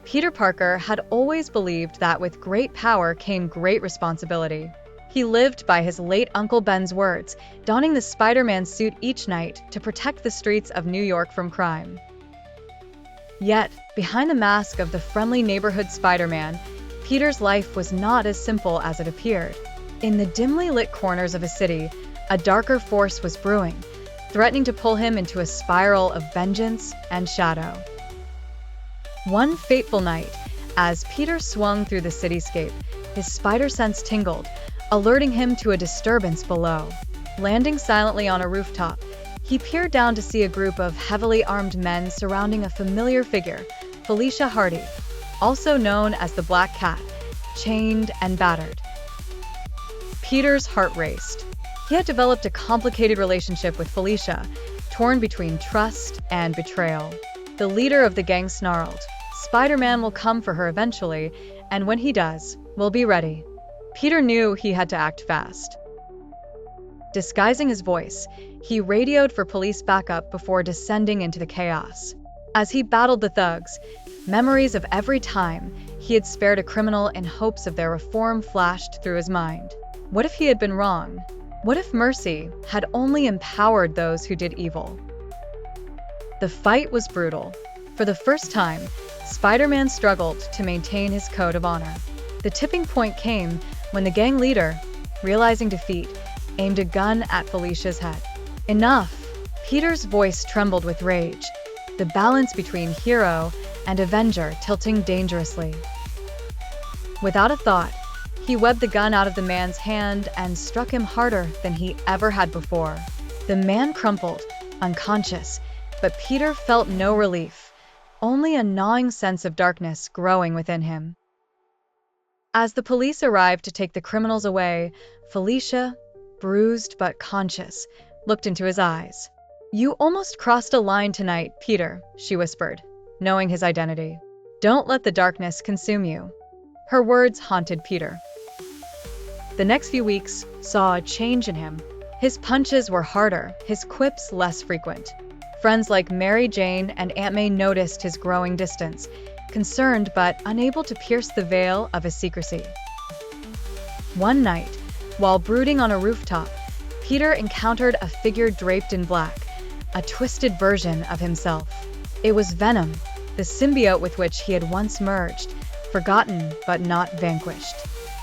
Peter Parker had always believed that with great power came great responsibility. He lived by his late Uncle Ben's words, donning the Spider-Man suit each night to protect the streets of New York from crime. Yet, behind the mask of the friendly neighborhood Spider-Man, Peter's life was not as simple as it appeared. In the dimly lit corners of a city, a darker force was brewing, threatening to pull him into a spiral of vengeance and shadow. One fateful night, as Peter swung through the cityscape, his spider sense tingled, alerting him to a disturbance below. Landing silently on a rooftop, he peered down to see a group of heavily armed men surrounding a familiar figure, Felicia Hardy, also known as the Black Cat, chained and battered. Peter's heart raced. He had developed a complicated relationship with Felicia, torn between trust and betrayal. The leader of the gang snarled, "Spider-Man will come for her eventually, and when he does, we'll be ready." Peter knew he had to act fast. Disguising his voice, he radioed for police backup before descending into the chaos. As he battled the thugs, memories of every time he had spared a criminal in hopes of their reform flashed through his mind. What if he had been wrong? What if mercy had only empowered those who did evil? The fight was brutal. For the first time, Spider-Man struggled to maintain his code of honor. The tipping point came when the gang leader, realizing defeat, aimed a gun at Felicia's head. Enough! Peter's voice trembled with rage, the balance between hero and avenger tilting dangerously. Without a thought, he webbed the gun out of the man's hand and struck him harder than he ever had before. The man crumpled, unconscious, but Peter felt no relief, only a gnawing sense of darkness growing within him. As the police arrived to take the criminals away, Felicia, bruised but conscious, looked into his eyes. "You almost crossed a line tonight, Peter," she whispered, knowing his identity. "Don't let the darkness consume you." Her words haunted Peter. The next few weeks saw a change in him. His punches were harder, his quips less frequent. Friends like Mary Jane and Aunt May noticed his growing distance, concerned but unable to pierce the veil of his secrecy. One night, while brooding on a rooftop, Peter encountered a figure draped in black, a twisted version of himself. It was Venom, the symbiote with which he had once merged, forgotten but not vanquished.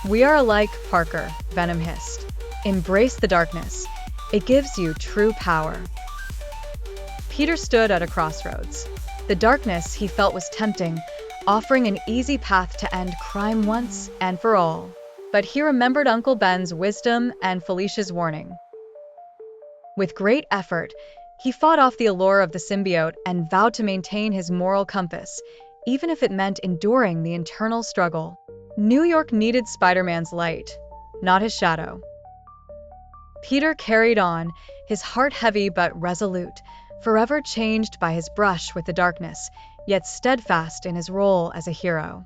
"We are alike, Parker," Venom hissed. "Embrace the darkness. It gives you true power." Peter stood at a crossroads. The darkness he felt was tempting, offering an easy path to end crime once and for all. But he remembered Uncle Ben's wisdom and Felicia's warning. With great effort, he fought off the allure of the symbiote and vowed to maintain his moral compass, even if it meant enduring the internal struggle. New York needed Spider-Man's light, not his shadow. Peter carried on, his heart heavy but resolute, forever changed by his brush with the darkness, yet steadfast in his role as a hero.